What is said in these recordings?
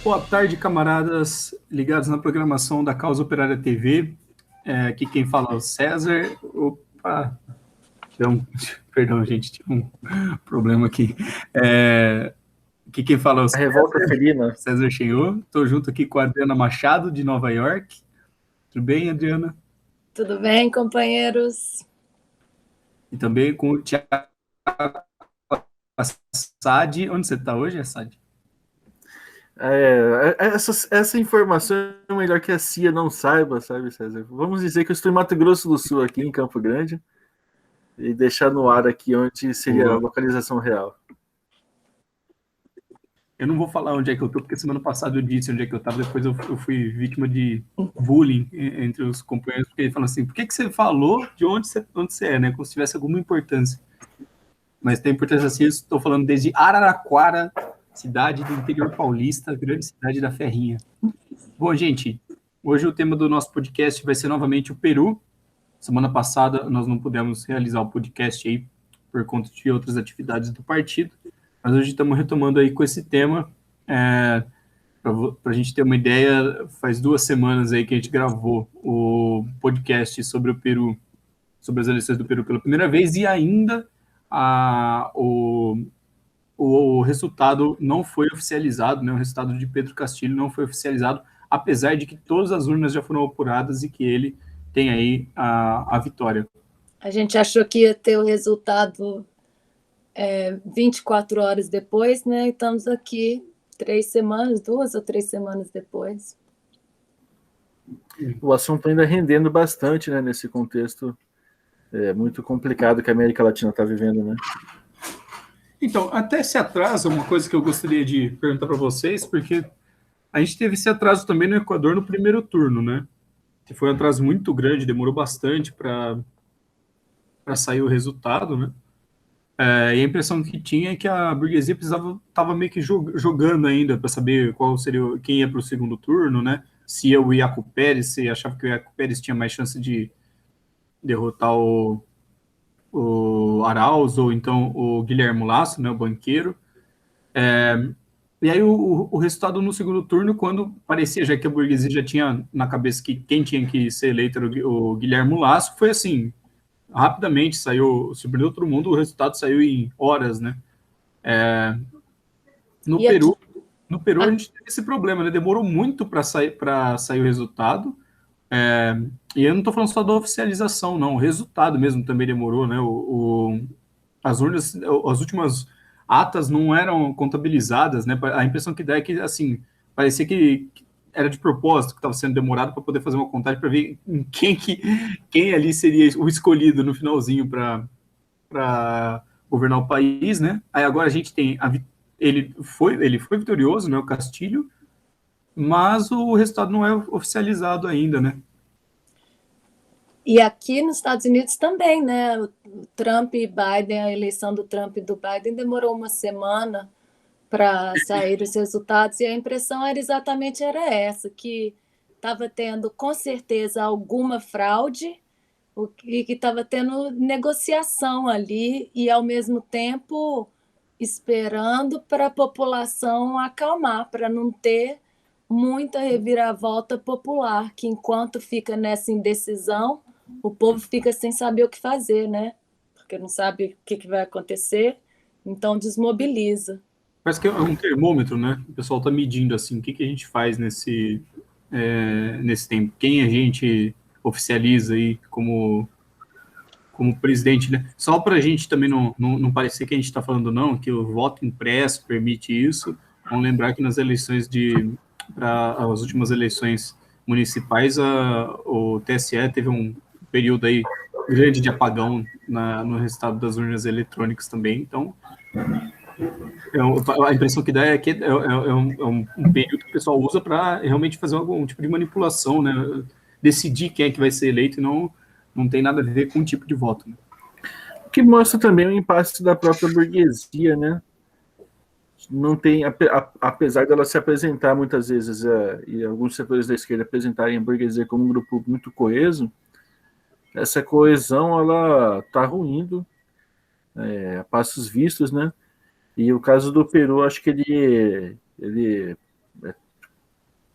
Boa tarde, camaradas ligados na programação da Causa Operária TV. Aqui quem fala é o César. Opa, perdão, gente, tive um problema aqui. Aqui quem fala é o A revolta felina. César Chenhô. Estou junto aqui com a Adriana Machado, de Nova York. Tudo bem, Adriana? Tudo bem, companheiros? E também com o Tiago Assad. Onde você está hoje, Assad? Essa informação é melhor que a CIA não saiba, sabe, César? Vamos dizer que eu estou em Mato Grosso do Sul, aqui em Campo Grande, e deixar no ar aqui onde seria a localização real. Eu não vou falar onde é que eu estou, porque semana passada eu disse onde é que eu estava, depois eu fui vítima de bullying entre os companheiros, porque ele falou assim, por que você falou de onde você é, né? Como se tivesse alguma importância. Mas tem importância assim, eu estou falando desde Araraquara, cidade do interior paulista, grande cidade da Ferrinha. Bom, gente, hoje o tema do nosso podcast vai ser novamente o Peru. Semana passada nós não pudemos realizar o podcast aí por conta de outras atividades do partido, mas hoje estamos retomando aí com esse tema. Para a gente ter uma ideia, faz 2 semanas aí que a gente gravou o podcast sobre o Peru, sobre as eleições do Peru pela primeira vez, e ainda o resultado não foi oficializado, né? O resultado de Pedro Castilho não foi oficializado, apesar de que todas as urnas já foram apuradas e que ele tem aí a vitória. A gente achou que ia ter o resultado 24 horas depois, né? Estamos aqui 2 ou 3 semanas depois. O assunto ainda rendendo bastante, né, nesse contexto muito complicado que a América Latina está vivendo, né? Então, até esse atraso, uma coisa que eu gostaria de perguntar para vocês, porque a gente teve esse atraso também no Equador no primeiro turno, né? Que foi um atraso muito grande, demorou bastante para sair o resultado, né? E a impressão que tinha é que a burguesia estava meio que jogando ainda para saber quem ia para o segundo turno, né? Se ia o Iaco Pérez, se achava que o Iaco Pérez tinha mais chance de derrotar o Arauz, ou então o Guilherme Lasso, né, o banqueiro. E aí o resultado no segundo turno, quando parecia já que a burguesia já tinha na cabeça que quem tinha que ser eleito era o Guilherme Lasso, foi assim, rapidamente saiu, surpreendeu todo mundo, o resultado saiu em horas, né? No Peru a gente teve esse problema, né? Demorou muito para sair o resultado. E eu não estou falando só da oficialização, não. O resultado mesmo também demorou, né? As urnas, as últimas atas não eram contabilizadas, né? A impressão que dá é que, assim, parecia que era de propósito que estava sendo demorado para poder fazer uma contagem para ver quem ali seria o escolhido no finalzinho para governar o país, né? Aí agora a gente tem ele foi vitorioso, né? O Castilho, mas o resultado não é oficializado ainda, né? E aqui nos Estados Unidos também, né? O Trump e Biden, a eleição do Trump e do Biden demorou uma semana para sair os resultados, e a impressão era exatamente essa, que estava tendo com certeza alguma fraude, e que estava tendo negociação ali, e ao mesmo tempo esperando para a população acalmar, para não ter muita reviravolta popular, que enquanto fica nessa indecisão, o povo fica sem saber o que fazer, né? Porque não sabe o que vai acontecer, então desmobiliza. Parece que é um termômetro, né? O pessoal está medindo assim, o que a gente faz nesse tempo, quem a gente oficializa aí como presidente, né? Só para a gente também não parecer que a gente está falando não, que o voto impresso permite isso. Vamos lembrar que nas eleições para as últimas eleições municipais, o TSE teve um período aí grande de apagão no resultado das urnas eletrônicas também, então a impressão que dá é que é um período que o pessoal usa para realmente fazer algum tipo de manipulação, né? Decidir quem é que vai ser eleito e não tem nada a ver com o tipo de voto. Né? O que mostra também o impasse da própria burguesia, né? Não tem, apesar dela se apresentar muitas vezes, e alguns setores da esquerda apresentarem a burguesia como um grupo muito coeso, essa coesão ela está ruindo a passos vistos, né? E o caso do Peru, acho que ele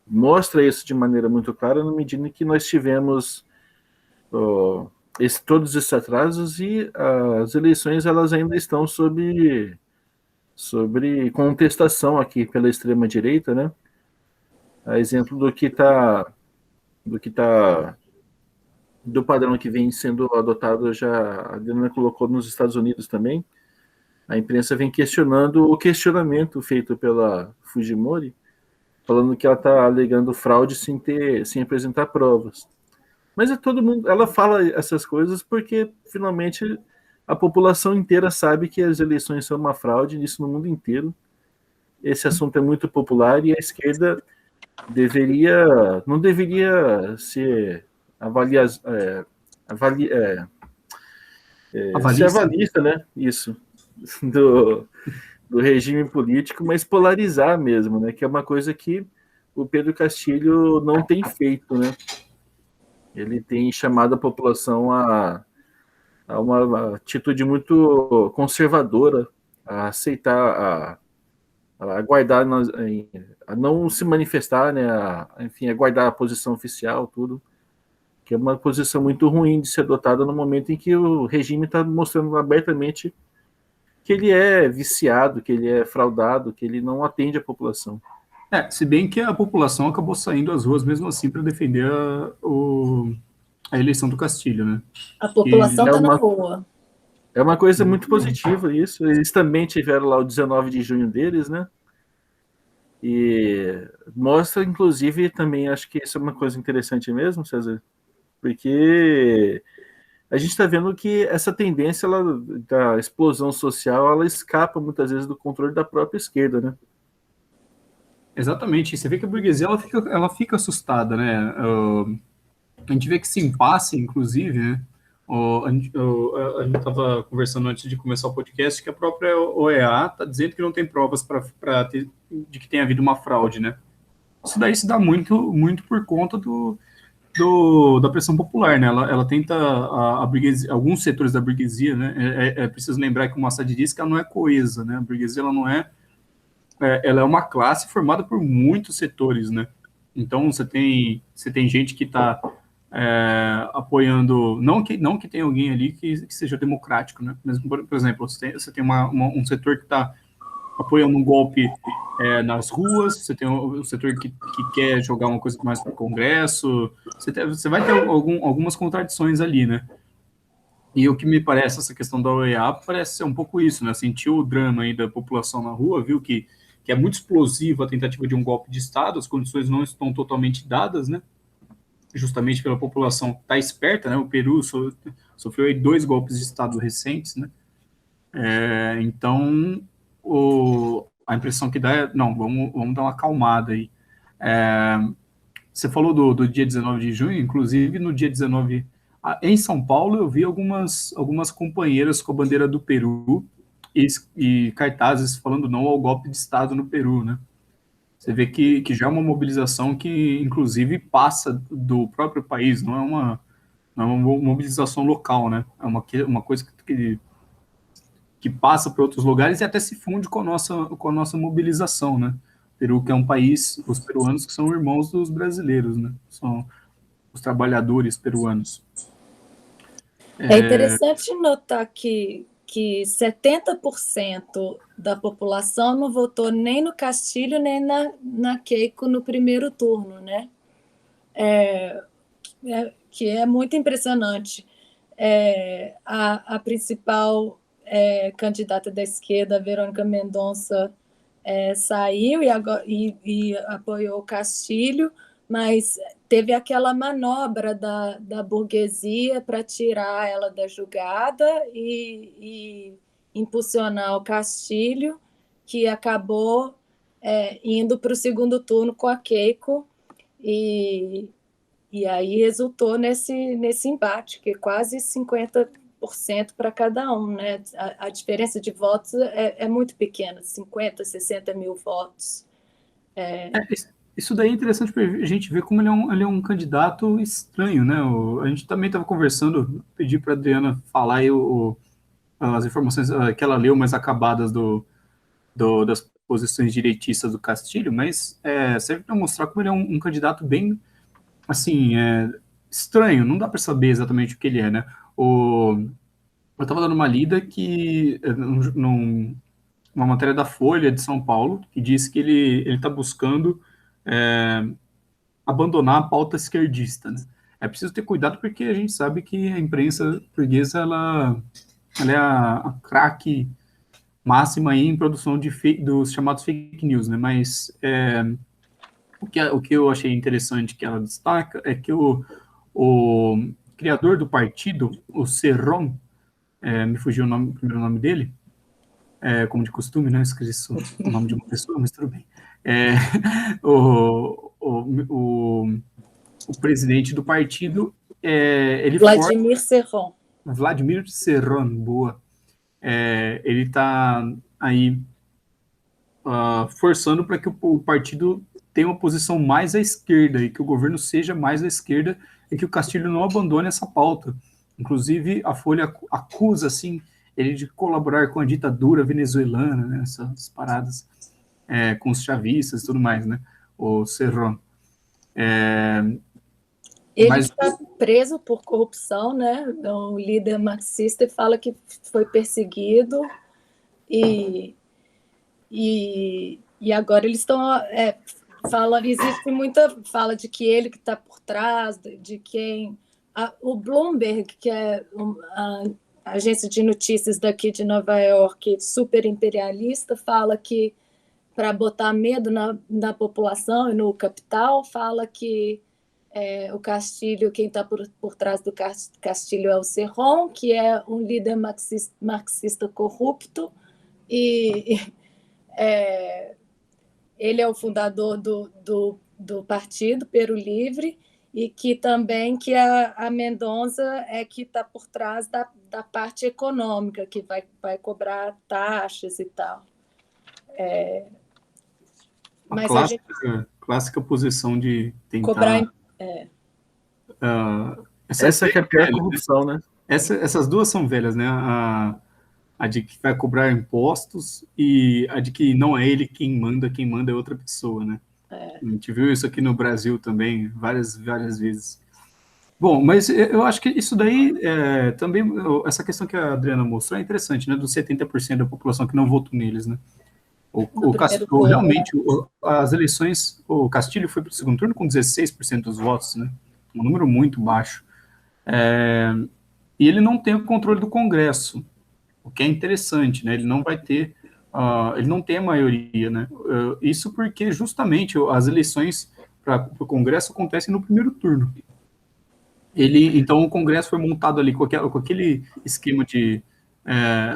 mostra isso de maneira muito clara na medida em que nós tivemos todos esses atrasos e as eleições elas ainda estão sob contestação aqui pela extrema direita, né? A exemplo do padrão que vem sendo adotado já, a Adriana colocou nos Estados Unidos também. A imprensa vem questionando o questionamento feito pela Fujimori, falando que ela está alegando fraude sem apresentar provas. Mas todo mundo, ela fala essas coisas porque finalmente a população inteira sabe que as eleições são uma fraude, isso no mundo inteiro. Esse assunto é muito popular e a esquerda não deveria ser ser avalista, né? Isso do regime político, mas polarizar mesmo, né? Que é uma coisa que o Pedro Castilho não tem feito, né? Ele tem chamado a população a uma atitude muito conservadora, a aceitar, a guardar, a não se manifestar, né? Enfim, a guardar a posição oficial, tudo, que é uma posição muito ruim de ser adotada no momento em que o regime está mostrando abertamente que ele é viciado, que ele é fraudado, que ele não atende a população. Se bem que a população acabou saindo às ruas mesmo assim para defender a eleição do Castilho, né? A população está na rua. É uma coisa muito positiva isso. Eles também tiveram lá o 19 de junho deles, né? E mostra, inclusive, também, acho que isso é uma coisa interessante mesmo, César, porque a gente está vendo que essa tendência da explosão social, ela escapa muitas vezes do controle da própria esquerda, né? Exatamente. Você vê que a burguesia ela fica assustada, né? A gente vê que esse impasse, inclusive, né? A gente estava conversando antes de começar o podcast que a própria OEA está dizendo que não tem provas de que tenha havido uma fraude, né? Isso daí se dá muito, muito por conta da pressão popular, né? Ela tenta, alguns setores da burguesia, né? É preciso lembrar que o Massad disse que ela não é coesa, né? A burguesia ela não ela é uma classe formada por muitos setores, né? Então você tem gente que está apoiando, não que tenha alguém ali que seja democrático, né? Mas, por exemplo, você tem um setor que está apoiando um golpe nas ruas, você tem um setor que quer jogar uma coisa mais para o Congresso, você vai ter algumas contradições ali, né? E o que me parece, essa questão da OEA, parece ser um pouco isso, né? Sentiu o drama aí da população na rua, viu que é muito explosiva a tentativa de um golpe de Estado, as condições não estão totalmente dadas, né? Justamente pela população estar tá esperta, né? O Peru sofreu aí 2 golpes de Estado recentes, né? Então, a impressão que dá é, não, vamos dar uma acalmada aí. Você falou do dia 19 de junho, inclusive no dia 19, em São Paulo, eu vi algumas companheiras com a bandeira do Peru e cartazes falando não ao golpe de Estado no Peru, né? Você vê que já é uma mobilização que, inclusive, passa do próprio país, não é uma mobilização local, né? É uma coisa que passa para outros lugares e até se funde com a nossa mobilização, né? Peru, que é um país, os peruanos que são irmãos dos brasileiros, né? São os trabalhadores peruanos. É interessante notar que 70% da população não votou nem no Castilho, nem na Keiko no primeiro turno, né? Que é muito impressionante. A principal candidata da esquerda, Verônica Mendonça, saiu e apoiou o Castilho, mas teve aquela manobra da burguesia para tirar ela da jogada e impulsionar o Castilho, que acabou indo para o segundo turno com a Keiko, e aí resultou nesse embate, que é quase 50% para cada um, né? A diferença de votos é muito pequena, 50, 60 mil votos. Isso daí é interessante para a gente ver como ele é um candidato estranho, né? A gente também estava conversando, pedi para a Adriana falar aí as informações que ela leu mais acabadas posições direitistas do Castilho, mas serve para mostrar como ele é um candidato bem, assim, estranho, não dá para saber exatamente o que ele é, né? Eu estava dando uma lida que, uma matéria da Folha de São Paulo, que diz que ele está buscando abandonar a pauta esquerdista, né? É preciso ter cuidado porque a gente sabe que a imprensa portuguesa ela é a craque máxima aí em produção dos chamados fake news, né? Mas o que eu achei interessante que ela destaca é que o criador do partido, o Cerrón, me fugiu o primeiro nome dele, como de costume, né? Esqueci o nome de uma pessoa, mas tudo bem. O presidente do partido, ele Vladimir Cerrón. Vladimir Cerrón, boa. Ele está aí forçando para que o partido tenha uma posição mais à esquerda e que o governo seja mais à esquerda e que o Castilho não abandone essa pauta. Inclusive, a Folha acusa, assim, ele de colaborar com a ditadura venezuelana, né, essas paradas com os chavistas e tudo mais, né, o Cerrón. Ele está preso por corrupção, né? Um líder marxista, e fala que foi perseguido e agora eles estão existe muita fala de que ele que está por trás, de quem o Bloomberg, que é a agência de notícias daqui de Nova York, super imperialista, fala que para botar medo na população e no capital, fala que o Castilho, quem está por trás do Castilho é o Cerrón, que é um líder marxista corrupto, e ele é o fundador do partido Peru Livre, e que também que a Mendonça é que está por trás da parte econômica, que vai cobrar taxas e tal. Mas clássica posição de tentar... Cobrar... essa que é a pior corrupção, né? Essas duas são velhas, né? A de que vai cobrar impostos e a de que não é ele quem manda é outra pessoa, né? A gente viu isso aqui no Brasil também várias vezes. Bom, mas eu acho que isso daí também, essa questão que a Adriana mostrou é interessante, né? Dos 70% da população que não votou neles, né? Realmente, as eleições, o Castilho foi para o segundo turno com 16% dos votos, né? Um número muito baixo. E ele não tem o controle do Congresso, o que é interessante, né? Ele não vai ter, ele não tem a maioria, né? Isso porque justamente as eleições para o Congresso acontecem no primeiro turno. Então o Congresso foi montado ali com aquele esquema de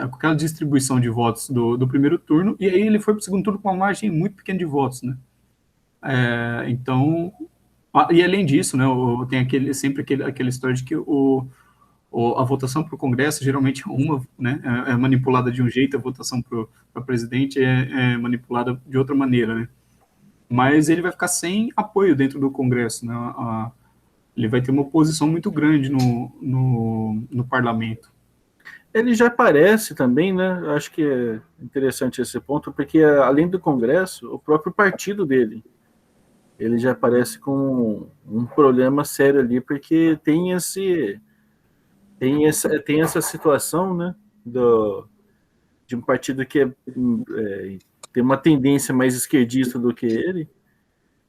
com aquela distribuição de votos do primeiro turno, e aí ele foi para o segundo turno com uma margem muito pequena de votos, né? Então, e além disso, né, tem sempre aquela história de que a votação para o Congresso geralmente né, é manipulada de um jeito, a votação para presidente é manipulada de outra maneira, né? Mas ele vai ficar sem apoio dentro do Congresso, né? Ele vai ter uma oposição muito grande no parlamento. Ele já aparece também, né? Eu acho que é interessante esse ponto, porque além do Congresso, o próprio partido dele, ele já aparece com um problema sério ali, porque tem essa situação, né? De um partido que tem uma tendência mais esquerdista do que ele,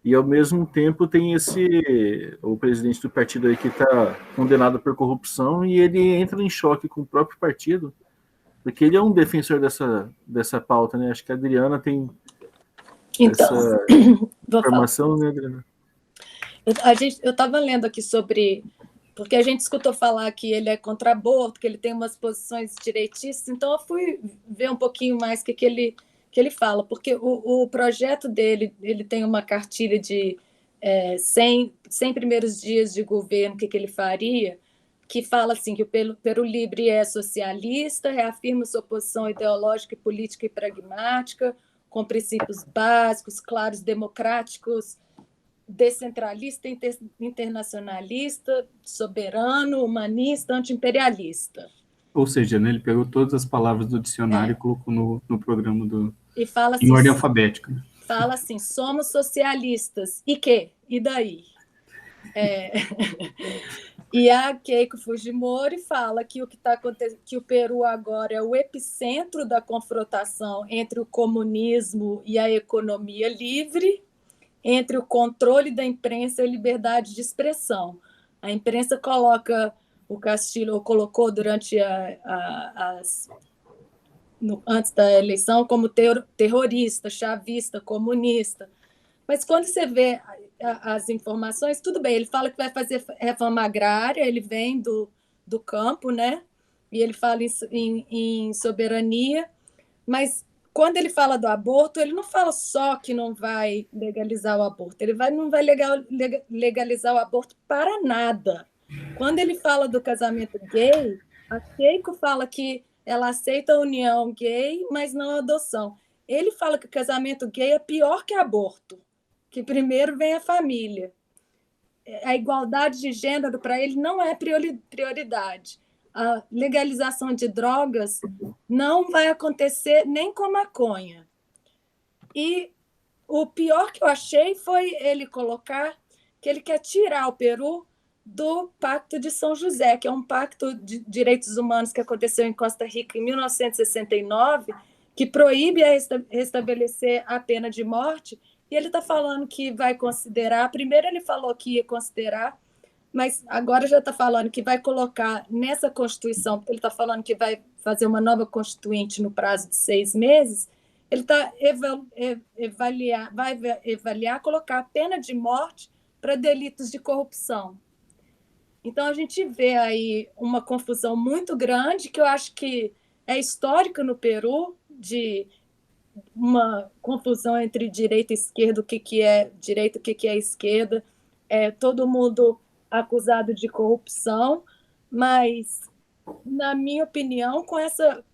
e ao mesmo tempo tem o presidente do partido aí que está condenado por corrupção, e ele entra em choque com o próprio partido, porque ele é um defensor dessa pauta, né? Acho que a Adriana tem essa informação, né, Adriana? Eu estava lendo aqui sobre... Porque a gente escutou falar que ele é contra aborto, que ele tem umas posições direitistas, então eu fui ver um pouquinho mais o que ele fala, porque o projeto dele, ele tem uma cartilha de 100 primeiros dias de governo, o que ele faria, que fala assim, que o Peru Livre é socialista, reafirma sua posição ideológica, política e pragmática, com princípios básicos, claros, democráticos, descentralista, internacionalista, soberano, humanista, antiimperialista. Ou seja, né, ele pegou todas as palavras do dicionário e colocou no programa do... E fala Em assim, ordem alfabética. fala assim, somos socialistas. E quê? E daí? E a Keiko Fujimori fala que o que está acontecendo, que o Peru agora é o epicentro da confrontação entre o comunismo e a economia livre, entre o controle da imprensa e a liberdade de expressão. A imprensa coloca o Castilho, ou colocou durante antes da eleição, como terrorista, chavista, comunista. Mas quando você vê as informações, tudo bem, ele fala que vai fazer reforma agrária, ele vem do campo, né? E ele fala em soberania, mas quando ele fala do aborto, ele não fala só que não vai legalizar o aborto, ele não vai legalizar o aborto para nada. Quando ele fala do casamento gay, a Keiko fala que ela aceita a união gay, mas não a adoção. Ele fala que o casamento gay é pior que aborto, que primeiro vem a família. A igualdade de gênero para ele não é prioridade. A legalização de drogas não vai acontecer nem com maconha. E o pior que eu achei foi ele colocar que ele quer tirar o Peru do Pacto de São José, que é um pacto de direitos humanos que aconteceu em Costa Rica em 1969, que proíbe restabelecer a pena de morte, e ele está falando que vai considerar, primeiro ele falou que ia considerar, mas agora já está falando que vai colocar nessa Constituição, porque ele está falando que vai fazer uma nova Constituinte no prazo de 6 meses, ele está vai avaliar colocar a pena de morte para delitos de corrupção. Então, a gente vê aí uma confusão muito grande, que eu acho que é histórica no Peru, de uma confusão entre direita e esquerda, o que é direita, o que é esquerda, todo mundo acusado de corrupção, mas, na minha opinião, com essa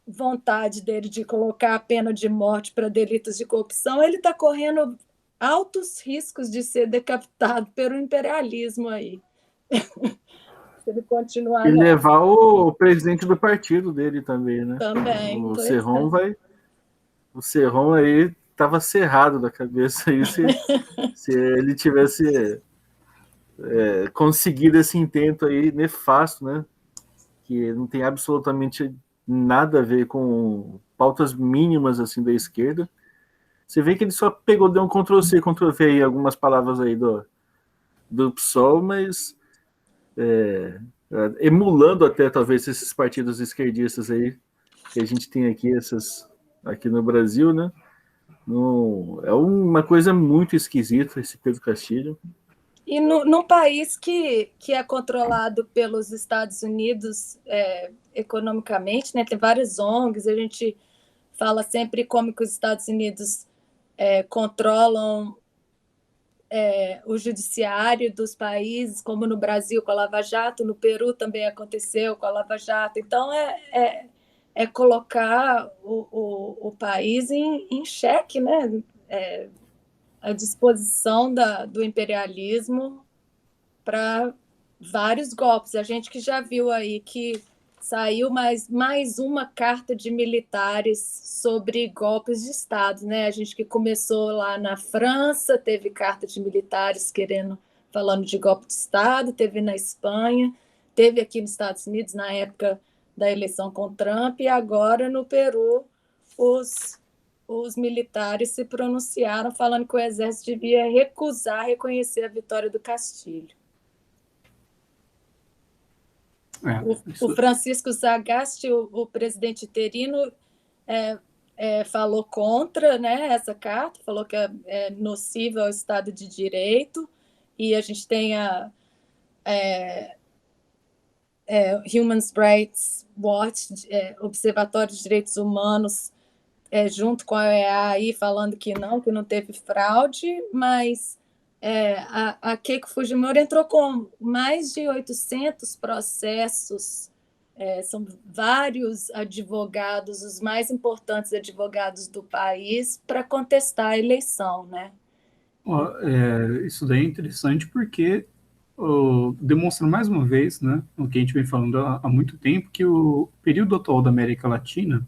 vontade dele de colocar a pena de morte para delitos de corrupção, ele está correndo altos riscos de ser decapitado pelo imperialismo aí. Se ele continuar... E levar o presidente do partido dele também, né? Também. O Cerrón O Cerrón aí estava cerrado da cabeça aí se ele tivesse conseguido esse intento aí nefasto, né? Que não tem absolutamente nada a ver com pautas mínimas assim da esquerda. Você vê que ele só deu um Ctrl-C, Ctrl-V aí, algumas palavras aí do PSOL, mas emulando até talvez esses partidos esquerdistas aí que a gente tem aqui no Brasil, né? É uma coisa muito esquisita esse Pedro Castilho. E num país que é controlado pelos Estados Unidos economicamente, né? Tem várias ONGs, a gente fala sempre como que os Estados Unidos controlam o judiciário dos países, como no Brasil com a Lava Jato, no Peru também aconteceu com a Lava Jato. Então, é colocar o país em xeque, né? A disposição do imperialismo para vários golpes. A gente que já viu aí que saiu mais uma carta de militares sobre golpes de Estado, né? A gente que começou lá na França, teve carta de militares falando de golpe de Estado, teve na Espanha, teve aqui nos Estados Unidos na época da eleição com Trump, e agora no Peru os militares se pronunciaram falando que o exército devia reconhecer a vitória do Castilho. O Francisco Sagasti, o presidente interino, falou contra, né, essa carta, falou que é nociva ao Estado de Direito, e a gente tem a Human Rights Watch, Observatório de Direitos Humanos, junto com a OEA aí, falando que não teve fraude, mas a Keiko Fujimori entrou com mais de 800 processos, são vários advogados, os mais importantes advogados do país, para contestar a eleição, né? Isso daí é interessante porque demonstra mais uma vez, né, o que a gente vem falando há muito tempo, que o período atual da América Latina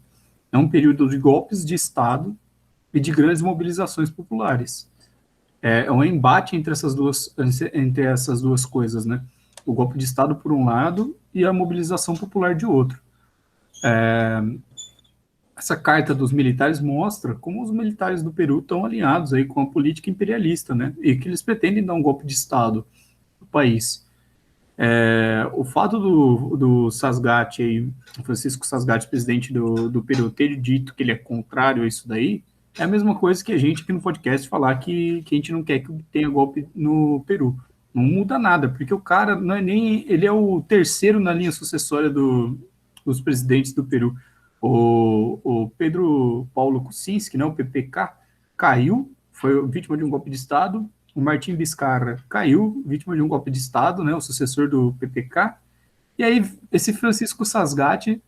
É um período de golpes de Estado e de grandes mobilizações populares. É um embate entre essas duas coisas, né? O golpe de Estado por um lado e a mobilização popular de outro. Essa carta dos militares mostra como os militares do Peru estão alinhados aí com a política imperialista, né? E que eles pretendem dar um golpe de Estado no país. O fato do Sasgati, aí, Francisco Sasgati, presidente do Peru, ter dito que ele é contrário a isso daí, é a mesma coisa que a gente aqui no podcast falar que a gente não quer que tenha golpe no Peru. Não muda nada, porque o cara não é nem. Ele é o terceiro na linha sucessória dos presidentes do Peru. O Pedro Paulo Kuczynski, né, o PPK, caiu, foi vítima de um golpe de Estado. O Martim Vizcarra caiu, vítima de um golpe de Estado, né, o sucessor do PPK. E aí, esse Francisco Sasgati,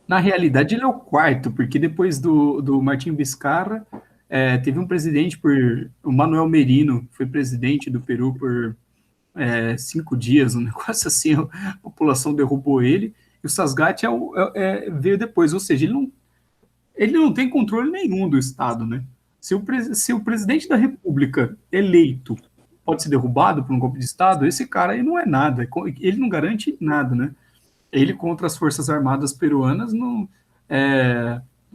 na realidade, ele é o quarto, porque depois do Martim Vizcarra, teve um presidente o Manuel Merino, foi presidente do Peru por 5 dias, um negócio assim, a população derrubou ele, e o Sasgati veio depois, ou seja, ele não tem controle nenhum do Estado, né? Se o presidente da República eleito pode ser derrubado por um golpe de Estado, esse cara aí não é nada, ele não garante nada, né? Ele contra as Forças Armadas peruanas não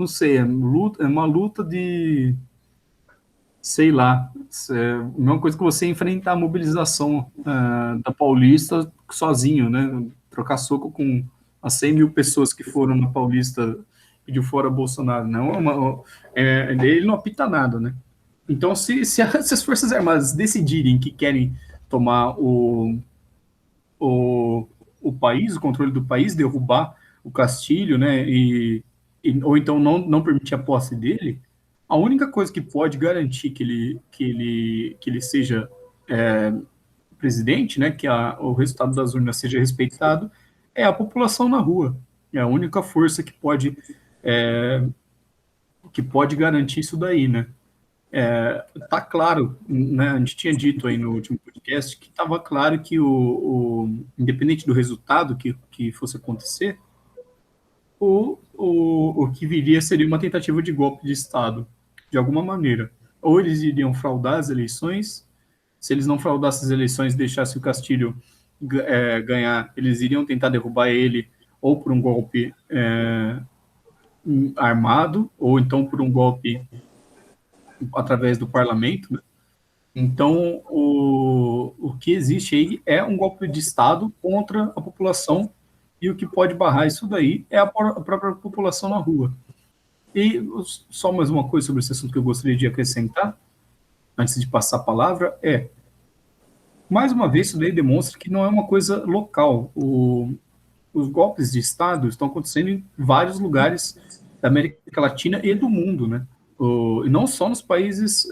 sei, é uma luta de, sei lá, é a mesma coisa que você enfrentar a mobilização da Paulista sozinho, né? Trocar soco com as 100 mil pessoas que foram na Paulista e de fora Bolsonaro. Não, ele não apita nada, né? Então, se as Forças Armadas decidirem que querem tomar o país, o controle do país, derrubar o Castilho, né? Ou então não permitir a posse dele, a única coisa que pode garantir que ele seja presidente, né, que o resultado das urnas seja respeitado, é a população na rua. É a única força que pode garantir isso daí, né? Tá claro, né, a gente tinha dito aí no último podcast que estava claro que independente do resultado que fosse acontecer, o que viria seria uma tentativa de golpe de Estado, de alguma maneira. Ou eles iriam fraudar as eleições, se eles não fraudassem as eleições e deixassem o Castilho ganhar, eles iriam tentar derrubar ele ou por um golpe armado, ou então por um golpe através do parlamento, né? Então, o que existe aí é um golpe de Estado contra a população, e o que pode barrar isso daí é a própria população na rua. E só mais uma coisa sobre esse assunto que eu gostaria de acrescentar, antes de passar a palavra, mais uma vez, isso daí demonstra que não é uma coisa local. Os golpes de Estado estão acontecendo em vários lugares da América Latina e do mundo, né? E não só nos países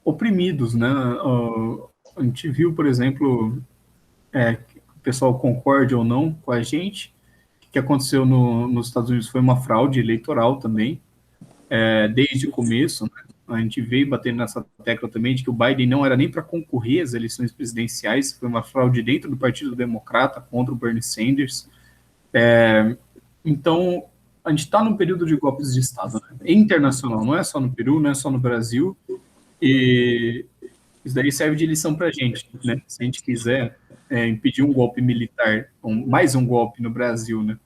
oprimidos, né? A gente viu, por exemplo, o pessoal concorde ou não com a gente, o que aconteceu nos Estados Unidos foi uma fraude eleitoral também, desde o começo, né? A gente veio batendo nessa tecla também de que o Biden não era nem para concorrer às eleições presidenciais, foi uma fraude dentro do Partido Democrata contra o Bernie Sanders. Então, a gente está num período de golpes de Estado, né? Internacional, não é só no Peru, não é só no Brasil, e isso daí serve de lição para a gente, né? Se a gente quiser impedir um golpe militar, mais um golpe no Brasil, né?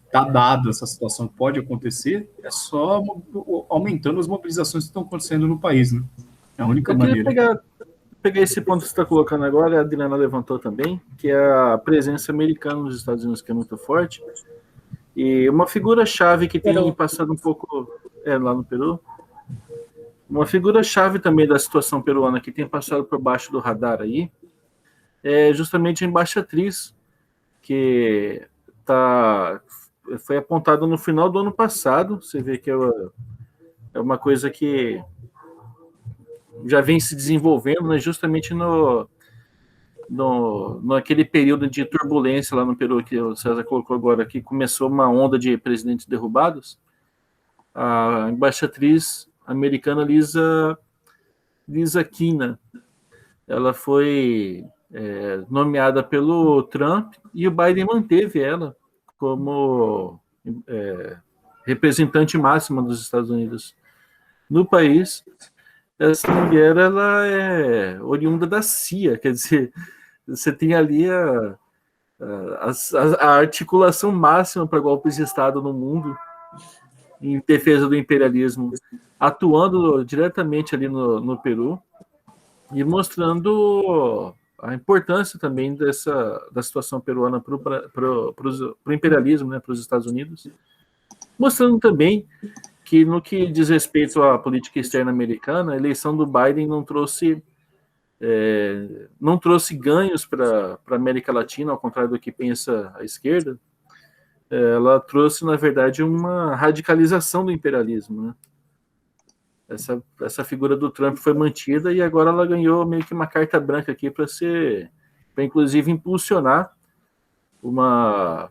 Está dado essa situação que pode acontecer, é só aumentando as mobilizações que estão acontecendo no país, né? É a única maneira. Pegar esse ponto que você está colocando agora, a Adriana levantou também, que é a presença americana nos Estados Unidos, que é muito forte, e uma figura-chave que tem passado um pouco lá no Peru, uma figura-chave também da situação peruana que tem passado por baixo do radar aí, é justamente a embaixatriz, que foi apontada no final do ano passado. Você vê que é uma coisa que já vem se desenvolvendo, né, justamente naquele período de turbulência lá no Peru, que o César colocou agora, que começou uma onda de presidentes derrubados. A embaixatriz americana Lisa Kina, ela foi nomeada pelo Trump, e o Biden manteve ela como representante máxima dos Estados Unidos no país. Essa mulher, ela é oriunda da CIA, quer dizer, você tem ali a articulação máxima para golpes de Estado no mundo, em defesa do imperialismo, atuando diretamente ali no Peru, e mostrando a importância também da situação peruana para o imperialismo, né, para os Estados Unidos, mostrando também que, no que diz respeito à política externa americana, a eleição do Biden não trouxe ganhos para a América Latina, ao contrário do que pensa a esquerda. Ela trouxe, na verdade, uma radicalização do imperialismo, né? Essa figura do Trump foi mantida e agora ela ganhou meio que uma carta branca aqui para inclusive impulsionar uma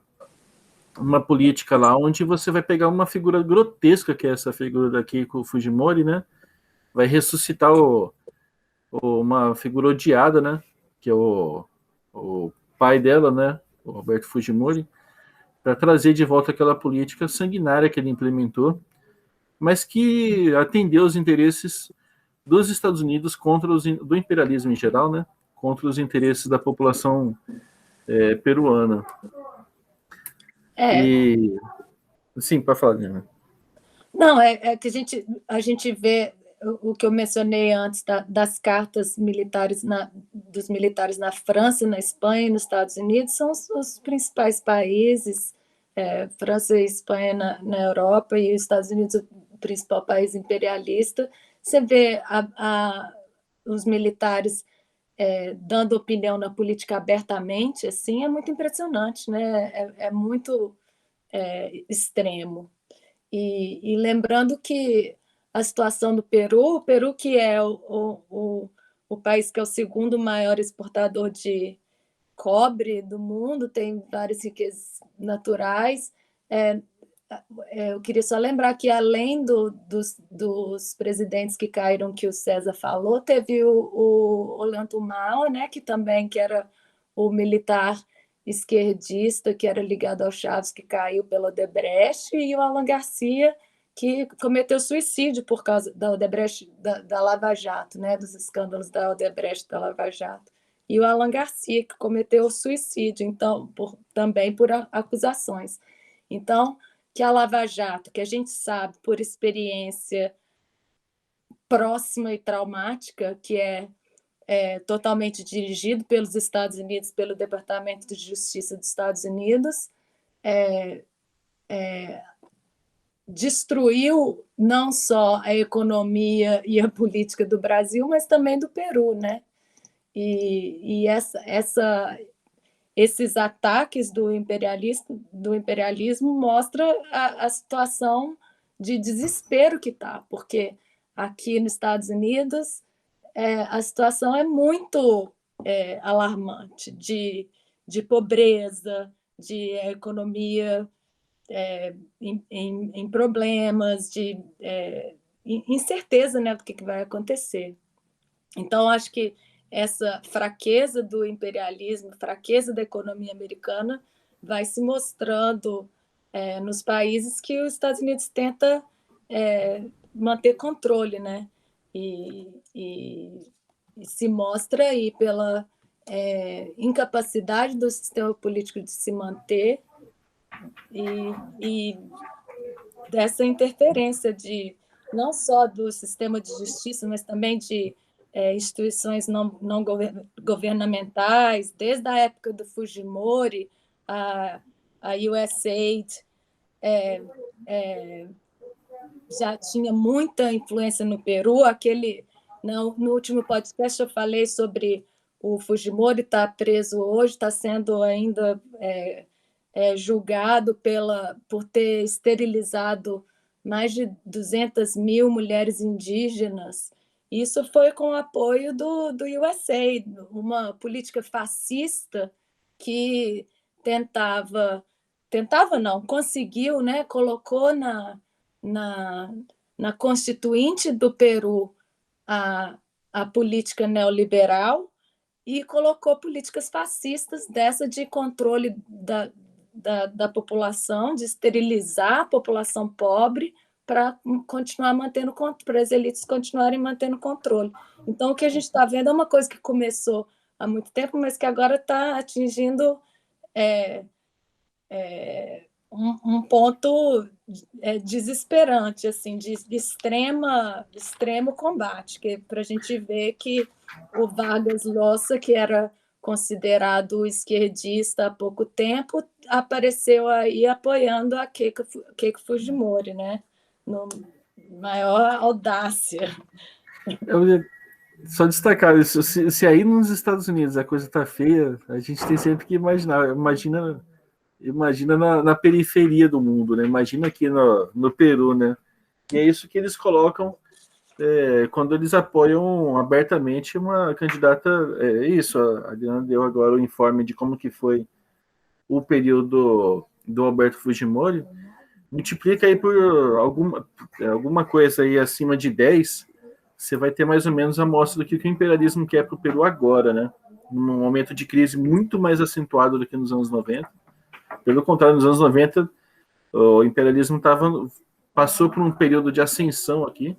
política lá onde você vai pegar uma figura grotesca, que é essa figura daqui com o Fujimori, né? Vai ressuscitar uma figura odiada, né? Que é o pai dela, né? O Roberto Fujimori, para trazer de volta aquela política sanguinária que ele implementou, mas que atendeu os interesses dos Estados Unidos do imperialismo em geral, né? Contra os interesses da população peruana. E sim, para falar, Diana. Não, é que a gente vê o que eu mencionei antes das cartas militares dos militares na França, na Espanha e nos Estados Unidos, são os principais países, França e Espanha na Europa, e os Estados Unidos o principal país imperialista. Você vê os militares dando opinião na política abertamente, assim, é muito impressionante, né? É muito extremo. E lembrando que a situação do Peru, o Peru que é o país que é o segundo maior exportador de cobre do mundo, tem várias riquezas naturais. Eu queria só lembrar que, além dos presidentes que caíram, que o César falou, teve o Ollantaytambo, né, que era o militar esquerdista, que era ligado ao Chaves, que caiu pelo Odebrecht, e o Alan Garcia, que cometeu suicídio por causa da Odebrecht, da Lava Jato, né, dos escândalos da Odebrecht, da Lava Jato. E o Alan Garcia, que cometeu suicídio, então, também por acusações. Então, que a Lava Jato, que a gente sabe por experiência próxima e traumática, que é totalmente dirigido pelos Estados Unidos, pelo Departamento de Justiça dos Estados Unidos, destruiu não só a economia e a política do Brasil, mas também do Peru, né? E esses ataques do imperialismo mostram a situação de desespero que está, porque aqui nos Estados Unidos a situação é muito alarmante, de pobreza, de economia em problemas, de incerteza, né, do que vai acontecer. Então, acho que essa fraqueza do imperialismo, fraqueza da economia americana, vai se mostrando nos países que os Estados Unidos tenta manter controle, né? E se mostra aí pela incapacidade do sistema político de se manter e dessa interferência não só do sistema de justiça, mas também de instituições não governamentais, desde a época do Fujimori, a USAID já tinha muita influência no Peru. No último podcast eu falei sobre o Fujimori estar preso hoje, está sendo ainda julgado por ter esterilizado mais de 200 mil mulheres indígenas. Isso foi com o apoio do USAID, uma política fascista que conseguiu, né, colocou na Constituinte do Peru a política neoliberal e colocou políticas fascistas dessa de controle da população, de esterilizar a população pobre para continuar mantendo, para as elites continuarem mantendo controle. Então, o que a gente está vendo é uma coisa que começou há muito tempo, mas que agora está atingindo um ponto desesperante, assim, de extremo combate, para a gente ver que o Vargas Llosa, que era considerado esquerdista há pouco tempo, apareceu aí apoiando a Keiko Fujimori, né? No maior audácia. Eu ia só destacar isso. Se aí nos Estados Unidos a coisa tá feia, a gente tem sempre que imaginar. Imagina na periferia do mundo, né? Imagina aqui no Peru, né? E é isso que eles colocam quando eles apoiam abertamente uma candidata. Isso, a Adriana deu agora o informe de como que foi o período do Alberto Fujimori. Multiplica aí por alguma coisa aí acima de 10, você vai ter mais ou menos a amostra do que o imperialismo quer para o Peru agora, né? Num momento de crise muito mais acentuado do que nos anos 90. Pelo contrário, nos anos 90, o imperialismo passou por um período de ascensão aqui,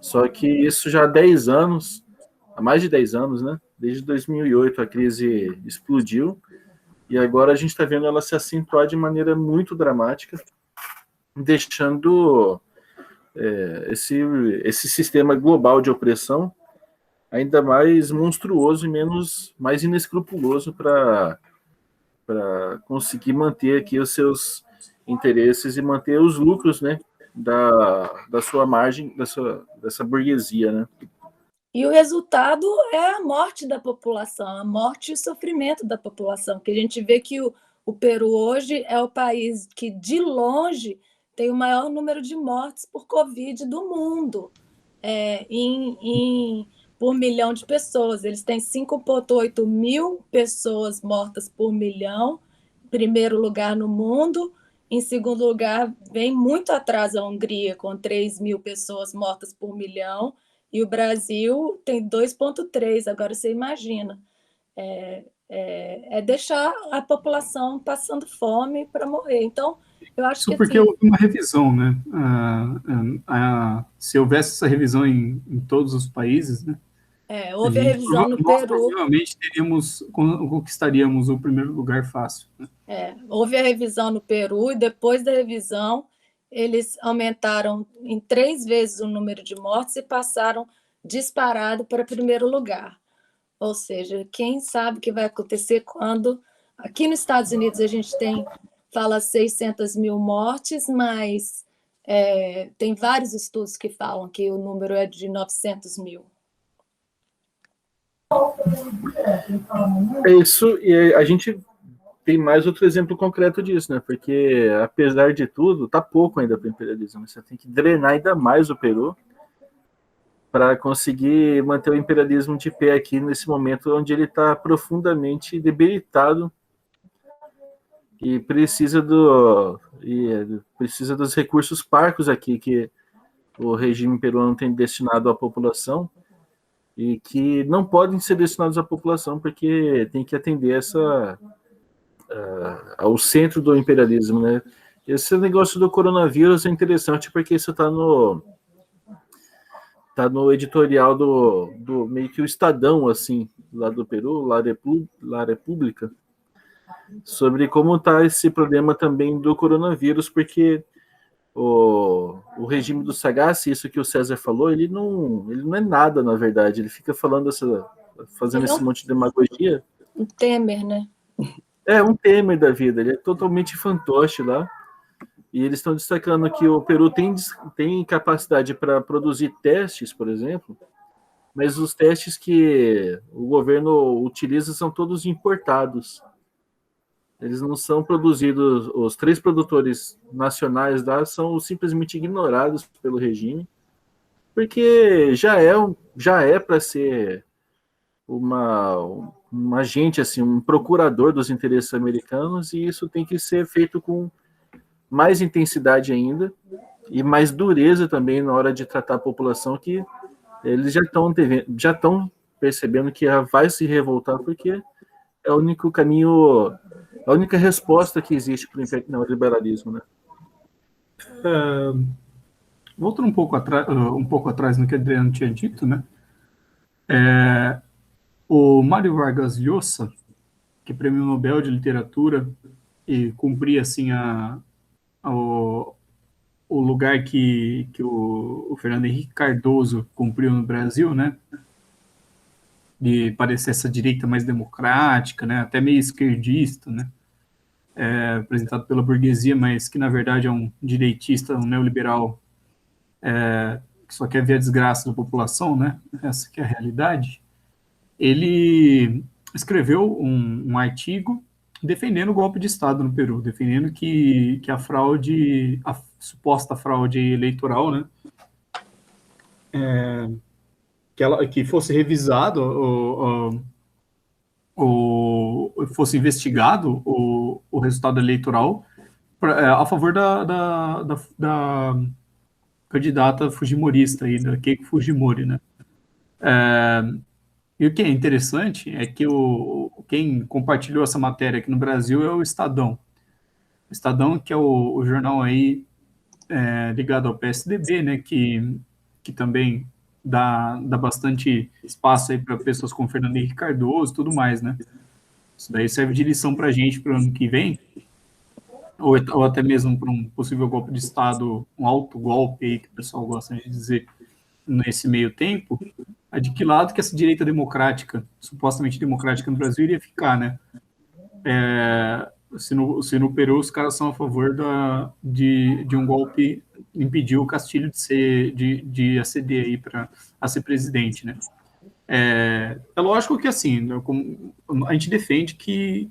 só que isso já há 10 anos, há mais de 10 anos, né? Desde 2008 a crise explodiu, e agora a gente está vendo ela se acentuar de maneira muito dramática, deixando esse sistema global de opressão ainda mais monstruoso e mais inescrupuloso para conseguir manter aqui os seus interesses e manter os lucros, né, da sua margem, dessa burguesia, né? E o resultado é a morte da população, a morte e o sofrimento da população, que a gente vê que o Peru hoje é o país que, de longe, tem o maior número de mortes por Covid do mundo, por milhão de pessoas. Eles têm 5,8 mil pessoas mortas por milhão, em primeiro lugar no mundo. Em segundo lugar, vem muito atrás a Hungria, com 3 mil pessoas mortas por milhão, e o Brasil tem 2,3. Agora você imagina. Deixar a população passando fome para morrer. Então, eu acho Isso que porque assim, houve uma revisão, né? Se houvesse essa revisão em todos os países, né? Houve a revisão no nós Peru. provavelmente conquistaríamos o primeiro lugar fácil. Né? Houve a revisão no Peru, e depois da revisão eles aumentaram em 3 vezes o número de mortes e passaram disparado para primeiro lugar. Ou seja, quem sabe o que vai acontecer quando... Aqui nos Estados Unidos a gente fala 600 mil mortes, mas tem vários estudos que falam que o número é de 900 mil. É isso, e a gente tem mais outro exemplo concreto disso, né? Porque, apesar de tudo, tá pouco ainda para o imperialismo. Você tem que drenar ainda mais o Peru para conseguir manter o imperialismo de pé aqui nesse momento onde ele está profundamente debilitado e precisa dos recursos parcos aqui que o regime peruano tem destinado à população e que não podem ser destinados à população porque tem que atender ao centro do imperialismo, né? Esse negócio do coronavírus é interessante porque isso está no editorial do meio que o Estadão, assim, lá do Peru, La República, sobre como está esse problema também do coronavírus, porque o regime do Sagasti, isso que o César falou, ele não é nada, na verdade, ele fica fazendo esse monte de demagogia. Um Temer, né? Um Temer da vida, ele é totalmente fantoche lá. E eles estão destacando que o Peru tem capacidade para produzir testes, por exemplo, mas os testes que o governo utiliza são todos importados. Eles não são produzidos, os 3 produtores nacionais lá são simplesmente ignorados pelo regime, porque já é para ser um agente, assim, um procurador dos interesses americanos, e isso tem que ser feito com mais intensidade ainda e mais dureza também na hora de tratar a população, que eles já estão percebendo que ela vai se revoltar porque é o único caminho, a única resposta que existe para o neoliberalismo, né? Voltando um pouco atrás no que o Adriano tinha dito, né? O Mário Vargas Llosa, que é prêmio Nobel de Literatura e cumpria assim o, o lugar que o Fernando Henrique Cardoso cumpriu no Brasil, né? De parecer essa direita mais democrática, né? Até meio esquerdista, né? Apresentado pela burguesia, mas que na verdade é um direitista, um neoliberal que só quer ver a desgraça da população, né? Essa que é a realidade. Ele escreveu um artigo defendendo o golpe de Estado no Peru, defendendo que a fraude, a suposta fraude eleitoral, né? Que fosse revisado, fosse investigado o resultado eleitoral a favor da candidata fujimorista aí, da Keiko Fujimori, né? E o que é interessante é que quem compartilhou essa matéria aqui no Brasil é o Estadão. O Estadão, que é o jornal aí ligado ao PSDB, né? Que também dá bastante espaço aí para pessoas como Fernando Henrique Cardoso e tudo mais, né? Isso daí serve de lição para a gente para o ano que vem, ou até mesmo para um possível golpe de Estado, um alto golpe aí que o pessoal gosta de dizer nesse meio tempo, de que lado que essa direita democrática, supostamente democrática no Brasil, iria ficar, né? Se no Peru os caras são a favor de um golpe impedir o Castilho de aceder aí a ser presidente, né? É lógico que, assim, a gente defende que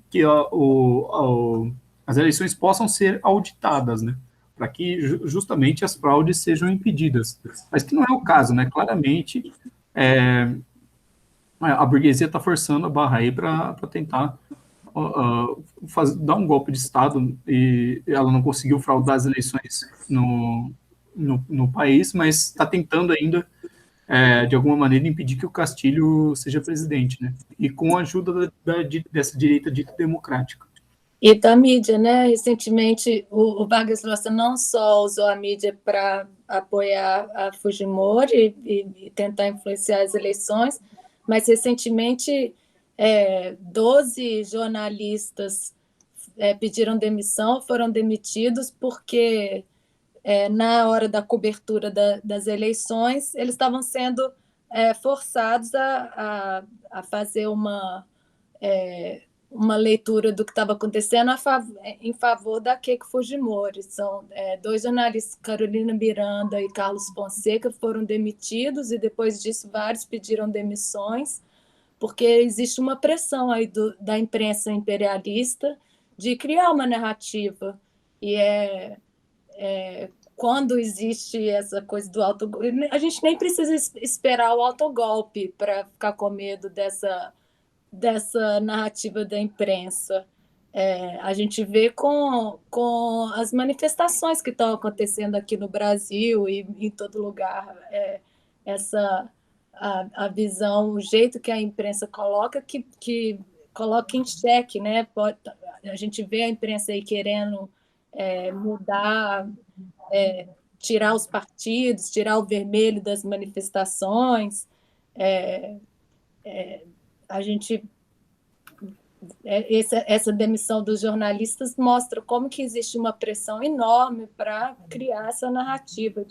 as eleições possam ser auditadas, né? Para que justamente as fraudes sejam impedidas. Mas que não é o caso, né? Claramente, a burguesia está forçando a barra aí para tentar dar um golpe de Estado, e ela não conseguiu fraudar as eleições no país, mas está tentando ainda de alguma maneira, impedir que o Castilho seja presidente, né? E com a ajuda dessa direita dita democrática. E da mídia, né? Recentemente, o Vargas Llosa não só usou a mídia para apoiar a Fujimori e tentar influenciar as eleições, mas recentemente 12 jornalistas pediram demissão, foram demitidos porque na hora da cobertura das eleições, eles estavam sendo forçados a fazer uma leitura do que estava acontecendo em favor da Keiko Fujimori. São 2 jornalistas, Carolina Miranda e Carlos Fonseca, foram demitidos, e depois disso vários pediram demissões, porque existe uma pressão aí da imprensa imperialista de criar uma narrativa, e quando existe essa coisa do autogolpe, a gente nem precisa esperar o autogolpe para ficar com medo dessa narrativa da imprensa. A gente vê com as manifestações que estão acontecendo aqui no Brasil e em todo lugar, a visão, o jeito que a imprensa coloca, que coloca em xeque, né? A gente vê a imprensa aí querendo mudar, tirar os partidos, tirar o vermelho das manifestações. A gente essa demissão dos jornalistas mostra como que existe uma pressão enorme para criar essa narrativa